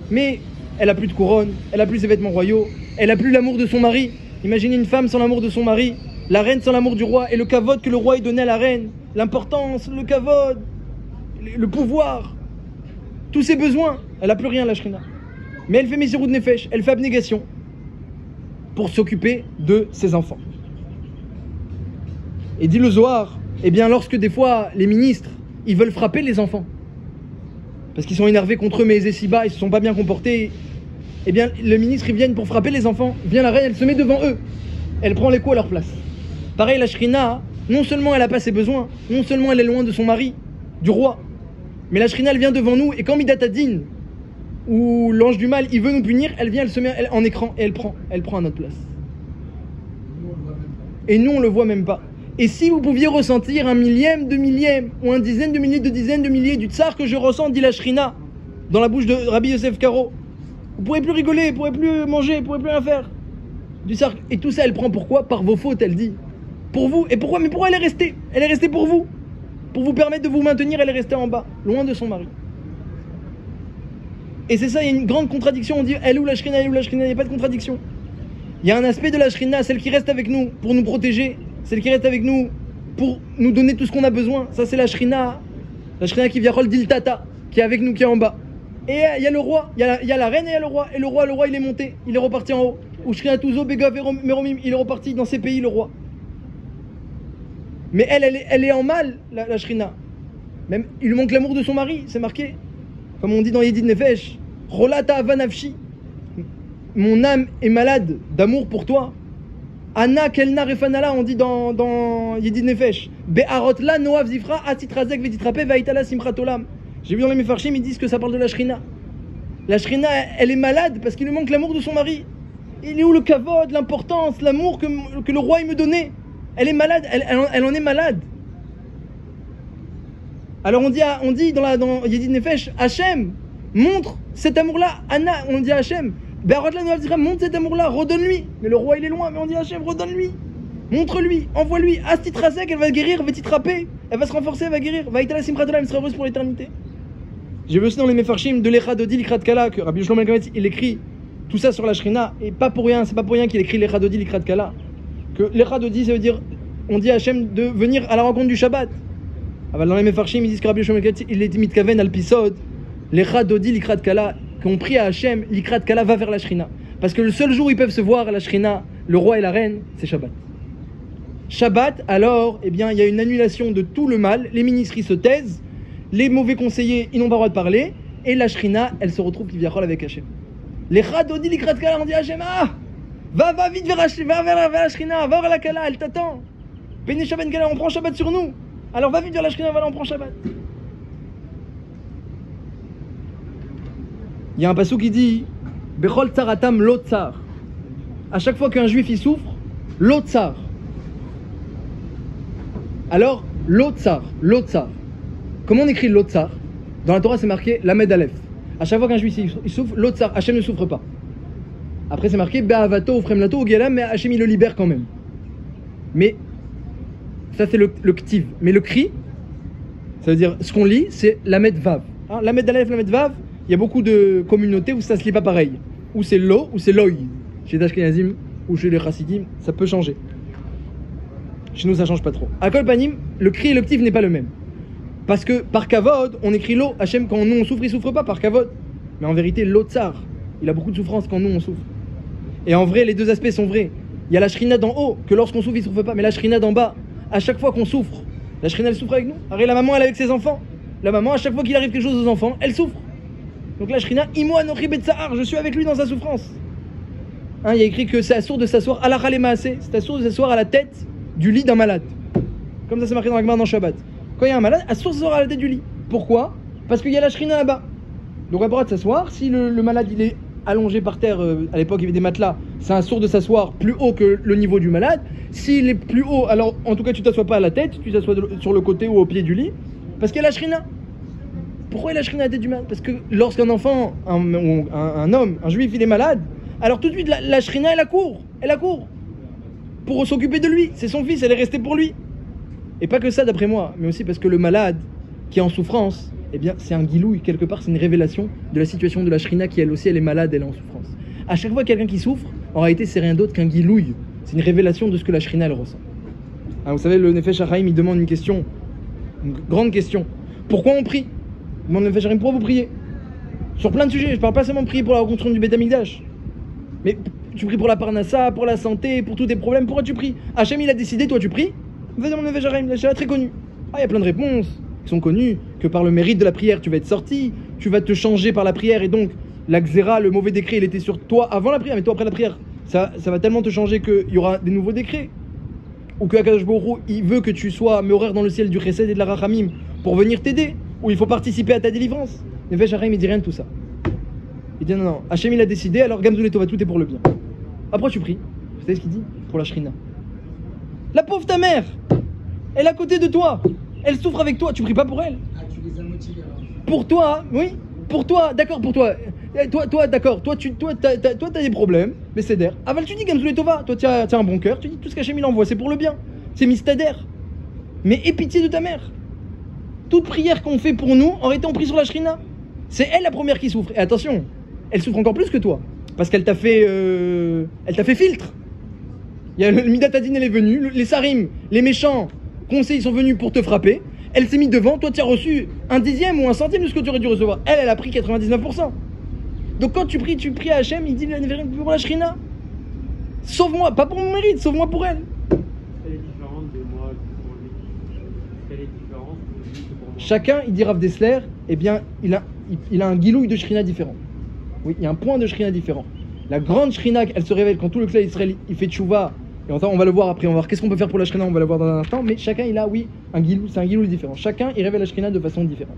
Mais... elle a plus de couronne, elle a plus ses vêtements royaux, elle a plus l'amour de son mari. Imaginez une femme sans l'amour de son mari, la reine sans l'amour du roi, et le kavod que le roi donnait à la reine, l'importance, le kavod, le pouvoir, tous ses besoins. Elle a plus rien, la Shrina. Mais elle fait Messirut Nefesh, elle fait abnégation pour s'occuper de ses enfants. Et dit le Zohar, lorsque des fois les ministres, ils veulent frapper les enfants, parce qu'ils sont énervés contre eux, mais les Essiba, ils se sont pas bien comportés. Le ministre, ils viennent pour frapper les enfants. Vient la reine, elle se met devant eux. Elle prend les coups à leur place. Pareil, la Shrina, non seulement elle a pas ses besoins, non seulement elle est loin de son mari, du roi, mais la Shrina, elle vient devant nous, et quand Midat Hadin, ou l'ange du mal, il veut nous punir, elle vient, elle se met en écran, et elle prend à notre place. Et nous, on le voit même pas. Et si vous pouviez ressentir un millième de millième, ou un dizaine de milliers du tsar que je ressens, dit la Shrina, dans la bouche de Rabbi Yosef Karo, vous pourrez plus rigoler, vous pourrez plus manger, vous pourrez plus rien faire. Du tsar. Et tout ça, elle prend pourquoi? Par vos fautes, elle dit. Pour vous. Et pourquoi? Mais pourquoi elle est restée? Elle est restée pour vous. Pour vous permettre de vous maintenir, elle est restée en bas, loin de son mari. Et c'est ça, il y a une grande contradiction. On dit elle ou la Shrina, elle ou la Shrina, il n'y a pas de contradiction. Il y a un aspect de la Shrina, celle qui reste avec nous pour nous protéger, celle qui reste avec nous pour nous donner tout ce qu'on a besoin. Ça, c'est la Shrina qui vient rôle d'Iltata, qui est avec nous, qui est en bas. Et il y a le roi, il y a la reine et il y a le roi. Et le roi, il est monté, il est reparti en haut. Ou Shrina Tuzo, Bega, Meromim, il est reparti dans ses pays, le roi. Mais elle est en mal, la Shrina. Même, il lui manque l'amour de son mari, c'est marqué. Comme on dit dans Yedid Nefesh, Rolata Avanafshi. Mon âme est malade d'amour pour toi. Anna Kelna Refanala, on dit dans Yedid Nefesh. Be'arotla Noav Zifra, Atitrazek Vetitrape, Vaitala Simchatolam. J'ai vu dans les Mefarshim, ils disent que ça parle de la Shrina. La Shrina, elle est malade parce qu'il lui manque l'amour de son mari. Il est où le kavod, l'importance, l'amour que le roi il me donnait? Elle est malade, elle en est malade. Alors on dit dans Yedid Nefesh, Hachem, montre cet amour-là. Anna, on dit à Hachem, Be'arotla Noav Zifra, montre cet amour-là, redonne-lui. Mais le roi il est loin, mais on dit à Hachem, redonne-lui. Montre-lui, envoie-lui. Astitrazek, elle va guérir, Vetitraper, elle va se renforcer, elle va guérir. Vaitala Simchatolam, elle sera heureuse pour l'éternité. J'ai vu aussi dans les Mefarshim de l'Echadodi Likrat Kala que Rabbi Shlomo Ben il écrit tout ça sur la Shrina, et pas pour rien, c'est pas pour rien qu'il écrit l'Echadodi Likrat Kala. Que l'Echadodi, ça veut dire, on dit à Hachem de venir à la rencontre du Shabbat. Alors dans les Mefarshim, ils disent que Rabbi Shlomo Ben il est mitkaven al pisod, l'Echadodi Likrat Kala, qu'on prie à Hachem, Likrat Kala va vers la Shrina. Parce que le seul jour où ils peuvent se voir à la Shrina, le roi et la reine, c'est Shabbat. Shabbat, alors, eh bien, il y a une annulation de tout le mal, les ministres se taisent, les mauvais conseillers, ils n'ont pas le droit de parler, et la Shrina, elle se retrouve Kivyachol avec Hachem. Les Chadodi, les Kratkala, on dit à Hachem, va vite vers la Shrina, va vers la Kala, elle t'attend. Pénécha Ben Kala, on prend Shabbat sur nous. Alors va vite vers la Shrina, voilà, on prend Shabbat. Il y a un passou qui dit, Bechol Tsaratam Lotsar. À chaque fois qu'un juif il souffre, Lotsar. Alors, Lotsar. Comment on écrit Lotsar? Dans la Torah, c'est marqué Lamed Aleph. À chaque fois qu'un juif il souffre, Lotsar, Hachem ne souffre pas. Après, c'est marqué Be'avato ou Fremlato ou Gelam, mais Hachem il le libère quand même. Mais ça, c'est le ktiv. Mais le cri, ça veut dire ce qu'on lit, c'est Lamed Vav. Lamed Aleph, Lamed Vav, il y a beaucoup de communautés où ça se lit pas pareil. Ou c'est Lo, ou c'est Loï. Chez les Ashkenazim ou chez les Chassidim, ça peut changer. Chez nous, ça change pas trop. À Kol Panim, le cri et le ktiv n'est pas le même. Parce que par kavod, on écrit l'eau. Hachem, quand nous on souffre, il souffre pas par kavod. Mais en vérité, l'Otsar, il a beaucoup de souffrance quand nous on souffre. Et en vrai, les deux aspects sont vrais. Il y a la Shrina d'en haut, que lorsqu'on souffre, il souffre pas. Mais la Shrina d'en bas, à chaque fois qu'on souffre, la Shrina elle souffre avec nous. Arrête, la maman elle est avec ses enfants. La maman, à chaque fois qu'il arrive quelque chose aux enfants, elle souffre. Donc la Shrina, Imo Anochi Betsahar, je suis avec lui dans sa souffrance. Il y a écrit que c'est assourd de s'asseoir à la Khalemaasé, c'est assourd de s'asseoir à la tête du lit d'un malade. Comme ça c'est marqué dans la Gemara dans Shabbat. Quand il y a un malade, assourd s'asseoir à la tête du lit. Pourquoi? Parce qu'il y a la Shrina là-bas. Donc on a le droit de s'asseoir. Si le malade il est allongé par terre, à l'époque il y avait des matelas, c'est assourd de s'asseoir plus haut que le niveau du malade. S'il est plus haut, alors en tout cas tu t'assois pas à la tête, tu t'assois sur le côté ou au pied du lit. Parce qu'il y a la Shrina. Pourquoi il y a la Shrina à la tête du malade? Parce que lorsqu'un enfant, un homme, un juif il est malade, alors tout de suite la Shrina elle accourt pour s'occuper de lui. C'est son fils, elle est restée pour lui. Et pas que ça d'après moi, mais aussi parce que le malade qui est en souffrance, eh bien c'est un guilouille, quelque part c'est une révélation de la situation de la Shrina qui elle aussi elle est malade, elle est en souffrance. À chaque fois quelqu'un qui souffre, en réalité c'est rien d'autre qu'un guilouille. C'est une révélation de ce que la Shrina elle ressent. Vous savez, le Nefesh HaChaim il demande une question, une grande question. Pourquoi on prie? Il demande le Nefesh HaChaim, pourquoi vous priez? Sur plein de sujets, je parle pas seulement de prier pour la reconstruction du Beth Amikdash. Mais tu pries pour la parnassa, pour la santé, pour tous tes problèmes, pourquoi tu pries? Hachem il a décidé, toi tu pries? Va dans le Nefesh HaChaim, c'est très connu. Il y a plein de réponses qui sont connues, que par le mérite de la prière tu vas être sorti, tu vas te changer par la prière et donc la xéra, le mauvais décret il était sur toi avant la prière, mais toi après la prière, ça va tellement te changer qu'il y aura des nouveaux décrets. Ou que Akadosh Baruch Hu, il veut que tu sois horaire dans le ciel du chesed et de la rachamim pour venir t'aider, ou il faut participer à ta délivrance. Nefesh HaChaim il dit rien de tout ça. Il dit non, Hachem il a décidé, alors Gamzou Letova, tout est pour le bien. Après tu pries, vous savez ce qu'il dit? Pour la Shrina. La pauvre ta mère, elle est à côté de toi, elle souffre avec toi, tu pries pas pour elle? Tu les as motivés alors. Pour toi, oui, pour toi, d'accord, pour toi. Toi, d'accord, toi, t'as des problèmes, mais c'est d'air. Aval, tu dis Gamzou Letova, toi, tu as un bon cœur, tu dis tout ce qu'Hachem il envoie, c'est pour le bien, c'est mistader. Mais aie pitié de ta mère. Toute prière qu'on fait pour nous, en réalité, on prie sur la Shrina. C'est elle la première qui souffre. Et attention, elle souffre encore plus que toi. Parce qu'elle t'a fait, filtre. Il y a le Midatadine, elle est venue. Les Sarim, les méchants conseils sont venus pour te frapper. Elle s'est mise devant. Toi, tu as reçu un dixième ou un centième de ce que tu aurais dû recevoir. Elle a pris 99%. Donc quand tu pries à Hachem, il dit pour la Shrina. Sauve-moi, pas pour mon mérite, sauve-moi pour elle. Elle est différente de moi pour lui. Elle est différente pour lui que pour moi. Chacun, il dit Rav Dessler, eh bien, il a un guilouille de Shrina différent. Oui, il y a un point de Shrina différent. La grande Shrina, elle se révèle quand tout le clan Israël il fait tchouva. Et on va le voir après, on va voir qu'est-ce qu'on peut faire pour la Shrina, on va le voir dans un instant. Mais chacun, il a, oui, un guilouille, c'est un guilouille différent. Chacun, il révèle la Shrina de façon différente.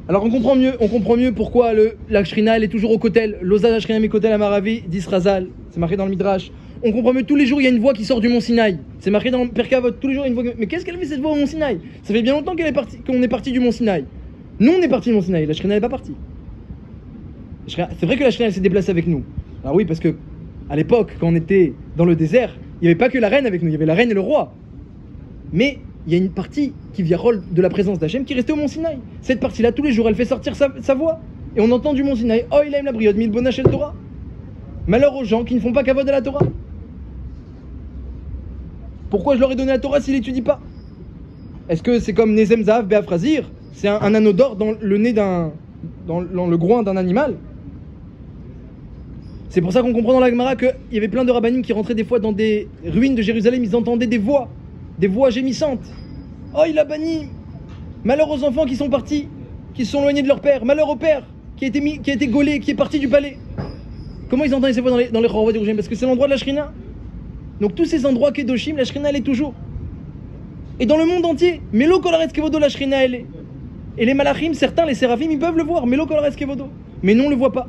Alors on comprend mieux pourquoi la Shrina elle est toujours au kotel. L'osa la Shrina kotel amaravi d'Israzal, c'est marqué dans le Midrash. On comprend mieux tous les jours il y a une voix qui sort du mont Sinaï. C'est marqué dans le Perkavot, tous les jours il y a une voix. Mais qu'est-ce qu'elle fait cette voix au mont Sinaï? Ça fait bien longtemps qu'on est parti du mont Sinaï. Nous on est parti du mont Sinaï, la Shrina n'est pas partie. C'est vrai que la Shrina elle s'est déplacée avec nous. Alors oui, parce que à l'époque quand on était dans le désert, il n'y avait pas que la reine avec nous, il y avait la reine et le roi. Mais il y a une partie qui viole de la présence d'Hachem qui restait au mont Sinaï. Cette partie-là, tous les jours, elle fait sortir sa voix. Et on entend du mont Sinaï, oh il aime la briode, mille bonach el Torah. Malheur aux gens qui ne font pas kavod à la Torah. Pourquoi je leur ai donné la Torah s'ils n'étudient pas? Est-ce que c'est comme Nezem Zahav Be'afrazir? C'est un anneau d'or dans le nez dans le groin d'un animal? C'est pour ça qu'on comprend dans la Gemara qu'il y avait plein de rabbanim qui rentraient des fois dans des ruines de Jérusalem, ils entendaient des voix gémissantes. Oh, il a banni. Malheur aux enfants qui sont partis, qui se sont éloignés de leur père. Malheur au père qui a été gaulé, qui est parti du palais. Comment ils entendent ces voix dans les Chorova d'Yerushalayim? Parce que c'est l'endroit de la Shrina. Donc tous ces endroits Kedoshim, la Shrina elle est toujours. Et dans le monde entier, Melo Kolaretz Kevodo, la Shrina elle est. Et les Malachim, certains, les Séraphim, ils peuvent le voir, Melo Kolaretz Kevodo. Mais nous on le voit pas.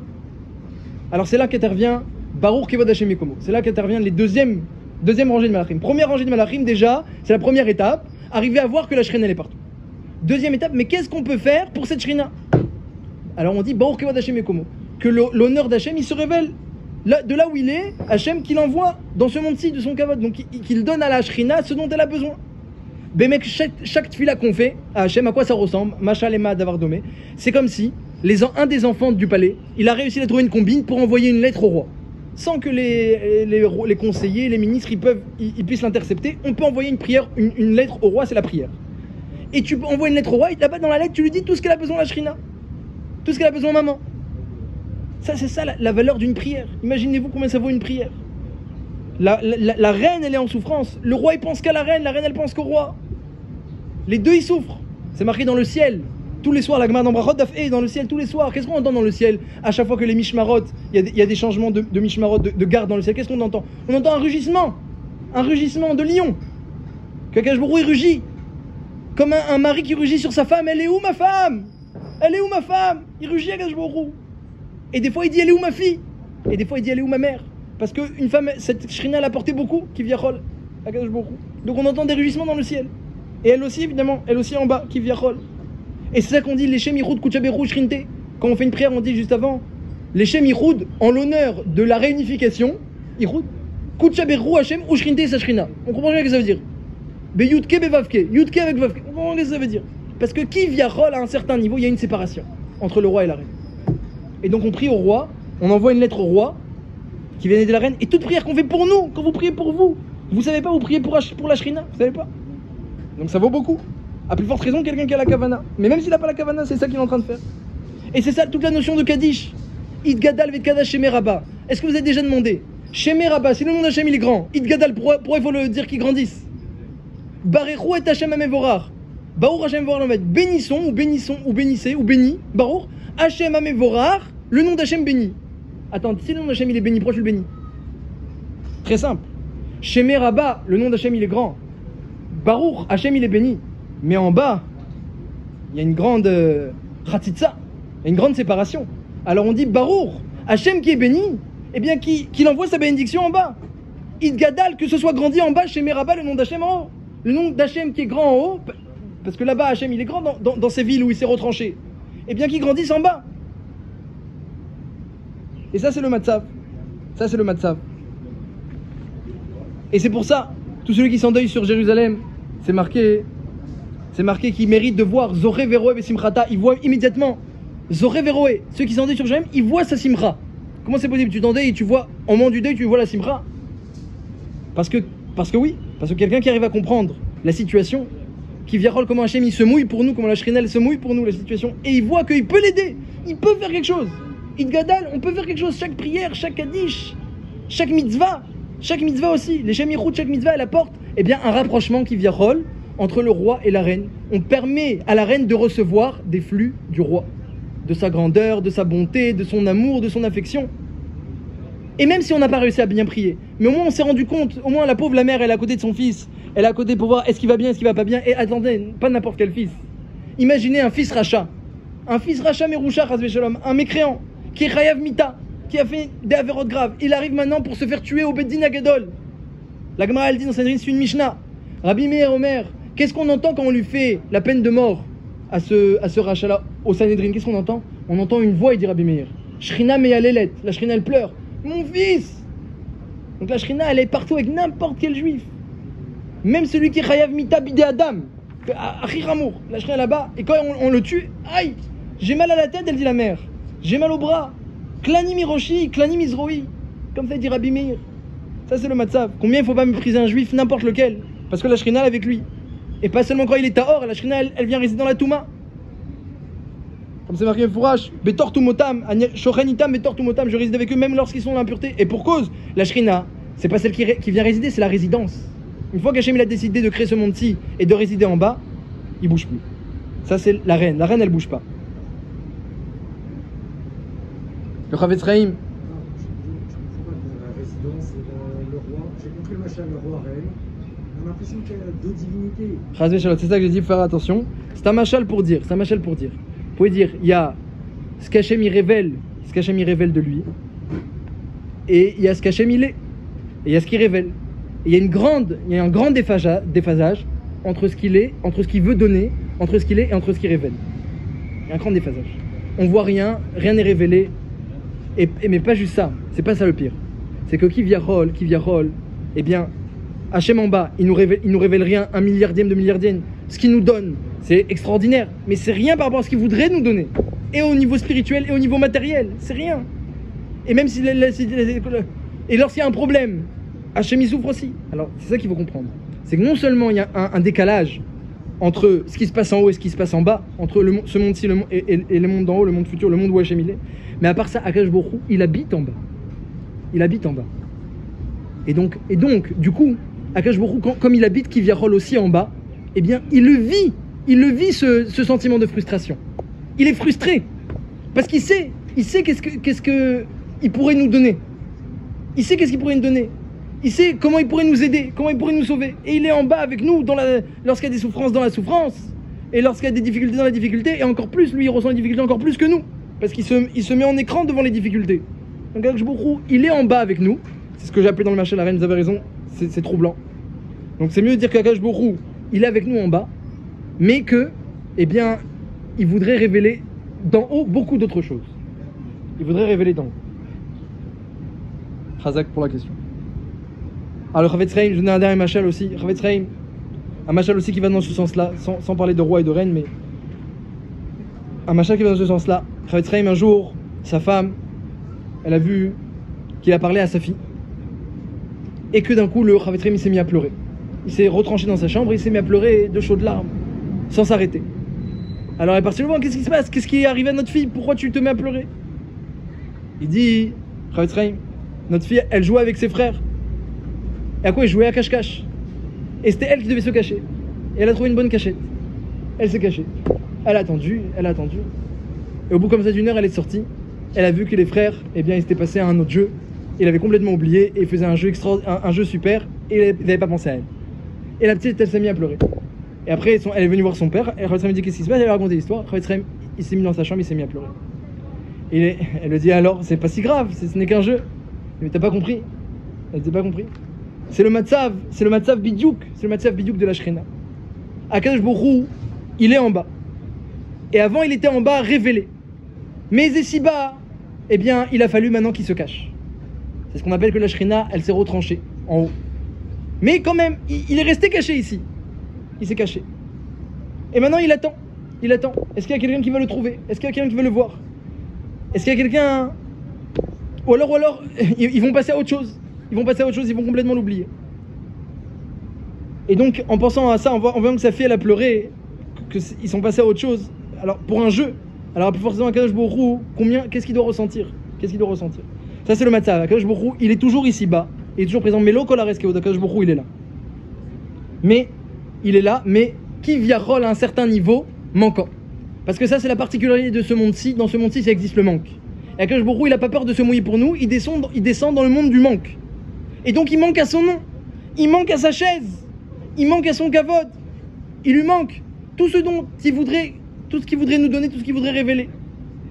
Alors c'est là qu'intervient Baruch Kevod Hashem Yekomo. C'est là qu'interviennent les deuxième rangée de Malachim. Première rangée de Malachim, déjà, c'est la première étape, arriver à voir que la Shrina elle est partout. Deuxième étape, mais qu'est-ce qu'on peut faire pour cette Shrina? Alors on dit Baruch Kevod Hashem Yekomo, que l'honneur d'Hachem il se révèle de là où il est, Hachem qu'il envoie dans ce monde-ci de son kavod, donc qu'il donne à la Shrina ce dont elle a besoin. Bémek, chaque tfila qu'on fait à Hachem, à quoi ça ressemble? Machalema Davardomé, c'est comme si un des enfants du palais, il a réussi à trouver une combine pour envoyer une lettre au roi. Sans que les conseillers, les ministres, ils puissent l'intercepter, on peut envoyer une prière, une lettre au roi, c'est la prière. Et tu envoies une lettre au roi, et là-bas dans la lettre, tu lui dis tout ce qu'elle a besoin, la Shrina. Tout ce qu'elle a besoin, maman. Ça, c'est ça la valeur d'une prière. Imaginez-vous combien ça vaut une prière. La reine, elle est en souffrance. Le roi, il pense qu'à la reine, elle pense qu'au roi. Les deux, ils souffrent. C'est marqué dans le ciel. Tous les soirs, la Gemara dans Brachot Daf dans le ciel, tous les soirs. Qu'est-ce qu'on entend dans le ciel? À chaque fois que les mishmarot, il y a des changements de mishmarot, de garde dans le ciel, qu'est-ce qu'on entend? On entend un rugissement de lion. Que Akash Borou, il rugit. Comme un mari qui rugit sur sa femme. Elle est où ma femme? Elle est où ma femme? Il rugit Akash Borou. Et des fois il dit elle est où ma fille? Et des fois il dit elle est où ma mère? Parce qu'une femme, cette Shrina elle a porté beaucoup, qui viachol, Akash Borou. Donc on entend des rugissements dans le ciel. Et elle aussi évidemment, elle aussi en bas, qui viachol. Et c'est ça qu'on dit, les Shem Yichud Kuchaberu Shrinte. Quand on fait une prière, on dit juste avant, les Shem Yichud, en l'honneur de la réunification, Yichud, Kuchaberu Hashem ou Shrinte sa Shrina. On comprend bien ce que ça veut dire. Be Yudke be Vavke, Yudke avec Vavke. On comprend bien ce que ça veut dire. Parce que qui viachol à un certain niveau, il y a une séparation entre le roi et la reine. Et donc on prie au roi, on envoie une lettre au roi, qui vient aider la reine. Et toute prière qu'on fait pour nous, quand vous priez pour vous savez pas, vous priez pour la Shrina, vous savez pas. Donc ça vaut beaucoup. À plus forte raison, quelqu'un qui a la kavana. Mais même s'il n'a pas la kavana, c'est ça qu'il est en train de faire. Et c'est ça toute la notion de Kaddish. Id Gadal Vet Kadash Shemé Rabba. Est-ce que vous avez déjà demandé? Shemé Rabba, si le nom d'Hachem il est grand, Id Gadal, pourquoi il faut le dire qu'il grandisse? Barechou et Hachem Amevorar. Baruch Hachem Vorar Lomed. Bénissons, ou bénissez, ou béni. Baruch Hachem Amevorar, le nom d'Hachem béni. Attends, si le nom d'Hachem il est béni, pourquoi tu le bénis? Très simple. Shemé Rabba, le nom d'Hachem il est grand. Baruch Hachem il est béni. Mais en bas, il y a une grande khatitsa, il y a une grande séparation. Alors on dit Baruch, Hachem qui est béni, eh bien qu'il envoie sa bénédiction en bas. Id Gadal, que ce soit grandi en bas chez Meraba, le nom d'Hachem en haut. Le nom d'Hachem qui est grand en haut, parce que là-bas Hachem il est grand dans ces villes où il s'est retranché. Eh bien qu'il grandisse en bas. Et ça c'est le matzav. Ça c'est le matzav. Et c'est pour ça, tous ceux qui s'endeuillent sur Jérusalem, c'est marqué C'est marqué qu'il mérite de voir Zoré Veroé Simchata. Il voit immédiatement Zoré Veroé. Ceux qui sont sur Jérusalem, ils voient sa Simcha. Comment c'est possible? Tu t'endeuilles et tu vois, au moment du deuil, tu vois la Simcha. Parce que oui, parce que quelqu'un qui arrive à comprendre la situation, qui vient rôle comment Hachem il se mouille pour nous, comment la Shrinel se mouille pour nous, la situation, et il voit qu'il peut l'aider, il peut faire quelque chose. Idgadal, on peut faire quelque chose, chaque prière, chaque kaddish, chaque mitzvah aussi, les Shem Yichud, chaque mitzvah elle apporte eh bien, un rapprochement qui vient rôle entre le roi et la reine. On permet à la reine de recevoir des flux du roi, de sa grandeur, de sa bonté, de son amour, de son affection. Et même si on n'a pas réussi à bien prier, mais au moins on s'est rendu compte, au moins la pauvre la mère elle est à côté de son fils, elle est à côté pour voir est-ce qu'il va bien, est-ce qu'il va pas bien, et attendez, pas n'importe quel fils. Imaginez un fils rachat Meroucha, un mécréant, qui est Chayav Mita, qui a fait des avérotes graves, il arrive maintenant pour se faire tuer au Beddin Agadol. La Gemara elle dit dans Sanhedrin, c'est une Mishnah. Rabbi Meir Omer, qu'est-ce qu'on entend quand on lui fait la peine de mort à ce rachat-là, au Sanhedrin? Qu'est-ce qu'on entend? On entend une voix, il dit Rabbi Meir. Shrina Meyalelet, la Shrina elle pleure. Mon fils! Donc la Shrina elle est partout avec n'importe quel juif. Même celui qui est Chayav Mita Bidé Adam. Achiramour, la Shrina là-bas, et quand on le tue, aïe! J'ai mal à la tête, elle dit la mère. J'ai mal au bras. Klani Miroshi, Klani Mizroi. Comme ça dit Rabbi Meir. Ça c'est le matzav. Combien il ne faut pas mépriser un juif, n'importe lequel. Parce que la Shrina est avec lui. Et pas seulement quand il est tahor, la Shrina elle vient résider dans la Touma. Comme c'est marqué Fourash, Betor Tumotam, Shochenitam, Betor Tumotam, je réside avec eux même lorsqu'ils sont dans l'impureté. Et pour cause, la Shrina, c'est pas celle qui vient résider, c'est la résidence. Une fois qu'Hachem il a décidé de créer ce monde-ci et de résider en bas, il bouge plus. Ça c'est la reine. La reine elle bouge pas. Le Chavetz Chaim. La résidence et le roi. J'ai compris le machin, le roi reine. On a l'impression qu'il y a deux divinités. C'est ça que j'ai dit, faire attention. C'est un machal pour dire. Vous pouvez dire, il y a ce qu'Hachem il révèle de lui, et il y a ce qu'Hachem il est, et il y a ce qu'il révèle. Et il y a un grand déphasage entre ce qu'il est, entre ce qu'il veut donner, entre ce qu'il est et entre ce qu'il révèle. Il y a un grand déphasage. On voit rien n'est révélé. Mais pas juste ça, c'est pas ça le pire. C'est que qui vient rôle, eh bien, Hachem en bas, il nous révèle rien, un milliardième de milliardienne. Ce qu'il nous donne, c'est extraordinaire, mais c'est rien par rapport à ce qu'il voudrait nous donner. Et au niveau spirituel et au niveau matériel, c'est rien. Et même si et lorsqu'il y a un problème, Hachem il souffre aussi. Alors c'est ça qu'il faut comprendre. C'est que non seulement il y a un décalage entre ce qui se passe en haut et ce qui se passe en bas, entre ce monde-ci et le monde d'en haut, le monde futur, le monde où Hachem il est. Mais à part ça, Akash Baruch Hu, il habite en bas. Et donc, du coup, Akash Baruch Hu, comme il habite Kivyachol aussi en bas, eh bien, il le vit ce sentiment de frustration. Il est frustré. Parce qu'il sait qu'est-ce que il pourrait nous donner. Il sait qu'est-ce qu'il pourrait nous donner. Il sait comment il pourrait nous aider, comment il pourrait nous sauver. Et il est en bas avec nous lorsqu'il y a des souffrances dans la souffrance. Et lorsqu'il y a des difficultés dans la difficulté. Et encore plus, lui, il ressent les difficultés encore plus que nous. Parce qu'il se met en écran devant les difficultés. Donc Akash Baruch Hu, il est en bas avec nous. C'est ce que j'ai appelé dans le Machal la reine, vous avez raison, c'est troublant. Donc c'est mieux de dire qu'Akash Baruch Hu, il est avec nous en bas, mais que, eh bien, il voudrait révéler d'en haut beaucoup d'autres choses. Il voudrait révéler d'en haut. Chazak pour la question. Alors Chavetz Chaim, je donne un dernier Machal aussi. Chavetz Chaim, un Machal aussi qui va dans ce sens-là, sans parler de roi et de reine, mais un Machal qui va dans ce sens-là. Chavetz Chaim, un jour, sa femme, elle a vu qu'il a parlé à sa fille. Et que d'un coup, le Chavetz Chaim, il s'est mis à pleurer. Il s'est retranché dans sa chambre, il s'est mis à pleurer de chaudes larmes, sans s'arrêter. Alors elle est partie le voir, qu'est-ce qui se passe? Qu'est-ce qui est arrivé à notre fille? Pourquoi tu te mets à pleurer? Il dit, Chavetz Chaim, notre fille, elle jouait avec ses frères. Et à quoi elle jouait? À cache-cache. Et c'était elle qui devait se cacher. Et elle a trouvé une bonne cachette. Elle s'est cachée. Elle a attendu. Et au bout comme ça d'une heure, elle est sortie. Elle a vu que les frères, eh bien, ils s'étaient passés à un autre jeu. Il avait complètement oublié et il faisait un jeu super et ils n'avaient pas pensé à elle. Et la petite, elle s'est mise à pleurer. Et après, elle est venue voir son père. Et Chavetz Chaim dit qu'est-ce qui se passe? Elle lui a raconté l'histoire. Chavetz Chaim, il s'est mis dans sa chambre, il s'est mis à pleurer. Et elle lui dit alors, c'est pas si grave, ce n'est qu'un jeu. Mais t'as pas compris? Elle n'a pas compris. C'est le matzav bidiouk, c'est le matzav bidiouk de la Shrina. Akash Baruch Hu, il est en bas. Et avant, il était en bas révélé. Mais ici bas, eh bien, il a fallu maintenant qu'il se cache. C'est ce qu'on appelle que la Shrina, elle s'est retranchée en haut. Mais quand même, il est resté caché ici. Il s'est caché. Et maintenant il attend. Il attend. Est-ce qu'il y a quelqu'un qui va le trouver? Est-ce qu'il y a quelqu'un qui veut le voir? Est-ce qu'il y a quelqu'un... Ou alors, ils vont passer à autre chose. Ils vont passer à autre chose, ils vont complètement l'oublier. Et donc, en pensant à ça, en voyant que sa fille, elle a pleuré, qu'ils sont passés à autre chose, alors pour un jeu, alors plus forcément Akadosh Baruch Hu, qu'est-ce qu'il doit ressentir? Qu'est-ce qu'il doit ressentir? Ça, c'est le matzav. Akadosh Baruch Hu, il est toujours ici-bas, il est toujours présent. Mais l'Okol Areskeod, Akadosh Baruch Hu, il est là. Mais, il est là, mais qui viarol à un certain niveau, manquant. Parce que ça, c'est la particularité de ce monde-ci. Dans ce monde-ci, ça existe le manque. Et Akadosh Baruch Hu, il n'a pas peur de se mouiller pour nous, il descend dans le monde du manque. Et donc, il manque à son nom, il manque à sa chaise, il manque à son kavod, il lui manque tout ce dont il voudrait, tout ce qu'il voudrait nous donner, tout ce qu'il voudrait révéler.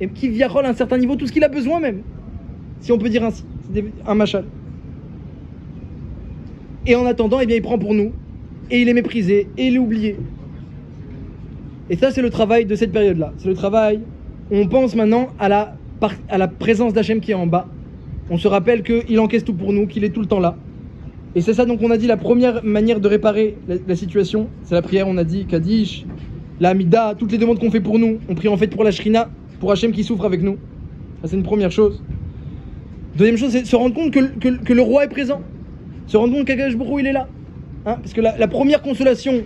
Et qui viarol à un certain niveau, tout ce qu'il a besoin même. Si on peut dire ainsi, c'est un machal. Et en attendant, eh bien, il prend pour nous, et il est méprisé, et il est oublié. Et ça, c'est le travail de cette période-là. C'est le travail où on pense maintenant à la présence d'Hachem qui est en bas. On se rappelle qu'il encaisse tout pour nous, qu'il est tout le temps là. Et c'est ça, donc on a dit, la première manière de réparer la situation, c'est la prière. On a dit Kaddish, la Hamida, toutes les demandes qu'on fait pour nous. On prie en fait pour la Shrina, pour Hachem qui souffre avec nous. Ça, c'est une première chose. Deuxième chose, c'est se rendre compte que le roi est présent. Se rendre compte qu'Akadosh Baruch Hu, il est là. Hein, parce que la première consolation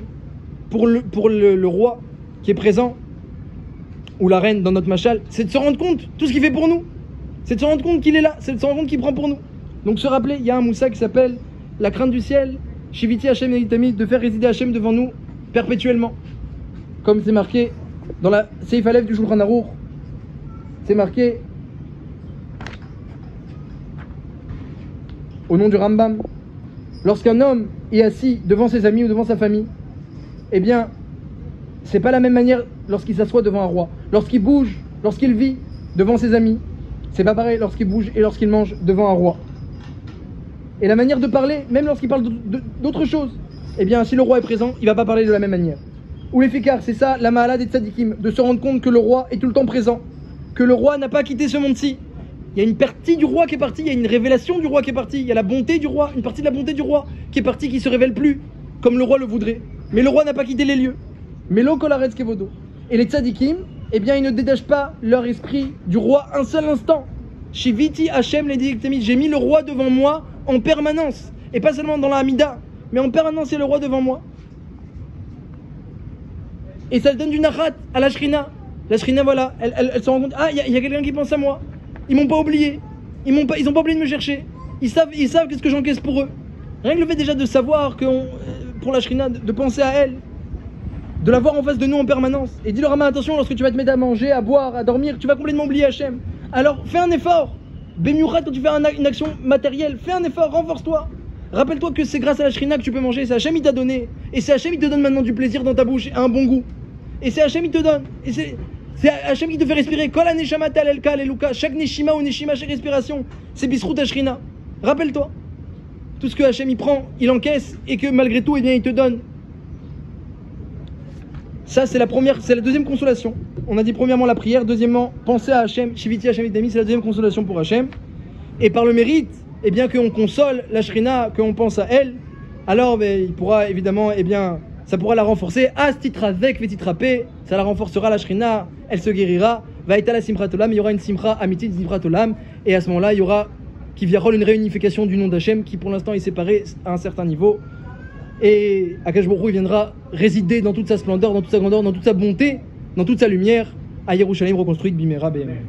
pour le roi qui est présent, ou la reine dans notre machal, c'est de se rendre compte tout ce qu'il fait pour nous. C'est de se rendre compte qu'il est là, c'est de se rendre compte qu'il prend pour nous. Donc se rappeler, il y a un moussa qui s'appelle la crainte du ciel, Shiviti Hashem Neitami, de faire résider Hashem devant nous perpétuellement. Comme c'est marqué dans la Seif Aleph du Shulchan Aruch, c'est marqué au nom du Rambam, lorsqu'un homme est assis devant ses amis ou devant sa famille, eh bien, c'est pas la même manière lorsqu'il s'assoit devant un roi. Lorsqu'il bouge, lorsqu'il vit devant ses amis, c'est pas pareil lorsqu'il bouge et lorsqu'il mange devant un roi. Et la manière de parler, même lorsqu'il parle d'autre chose, eh bien, si le roi est présent, il va pas parler de la même manière. Ou les fikards, c'est ça, la mahala des tzadikim, de se rendre compte que le roi est tout le temps présent, que le roi n'a pas quitté ce monde-ci. Il y a une partie du roi qui est partie, il y a une révélation du roi qui est partie, il y a la bonté du roi, une partie de la bonté du roi qui est partie, qui se révèle plus, comme le roi le voudrait. Mais le roi n'a pas quitté les lieux. Mais l'okolaretz kevodo. Et les tzadikim, eh bien, ils ne détachent pas leur esprit du roi un seul instant. Shiviti Hashem les dictamit, j'ai mis le roi devant moi en permanence. Et pas seulement dans la Hamida, mais en permanence, c'est le roi devant moi. Et ça donne du nachat à la Shrina. La Shrina, voilà, elle se rend compte, ah, il y a quelqu'un qui pense à moi. Ils m'ont pas oublié. Ils ont pas oublié de me chercher. Ils savent qu'est-ce que j'encaisse pour eux. Rien que le fait déjà de savoir que pour la Shrina, de penser à elle, de la voir en face de nous en permanence. Et dis-leur, attention, lorsque tu vas te mettre à manger, à boire, à dormir, tu vas complètement oublier Hachem. Alors fais un effort. Bémiourat, quand tu fais une action matérielle, fais un effort, renforce-toi. Rappelle-toi que c'est grâce à la Shrina que tu peux manger. C'est Hachem qui t'a donné. Et c'est Hachem qui te donne maintenant du plaisir dans ta bouche et un bon goût. Et c'est Hachem qui te donne. Et c'est Hachem qui te fait respirer. Kol ha-neshama talelka aleluka. Chaque neshima ou neshima, chaque respiration, c'est bisrout Shrina. Rappelle-toi. Tout ce que Hachem il prend, il encaisse et que malgré tout, eh bien, il te donne. Ça, c'est la deuxième consolation. On a dit premièrement la prière, deuxièmement, penser à Hachem, Shiviti Hachem Itami, c'est la deuxième consolation pour Hachem. Et par le mérite, eh bien, qu'on console la Shrina, qu'on pense à elle, alors il pourra évidemment, eh bien, ça pourra la renforcer. As titrazek vetitrape, ça la renforcera la Shrina, elle se guérira. Va être à la simchat olam, il y aura une simcha amiti de simchat olam, et à ce moment-là, il y aura qui viendra une réunification du nom d'Hachem qui pour l'instant est séparé à un certain niveau. Et Akadosh Baruch Hu viendra résider dans toute sa splendeur, dans toute sa grandeur, dans toute sa bonté, dans toute sa lumière, à Yerushalayim reconstruite, Bimera, B'Amen.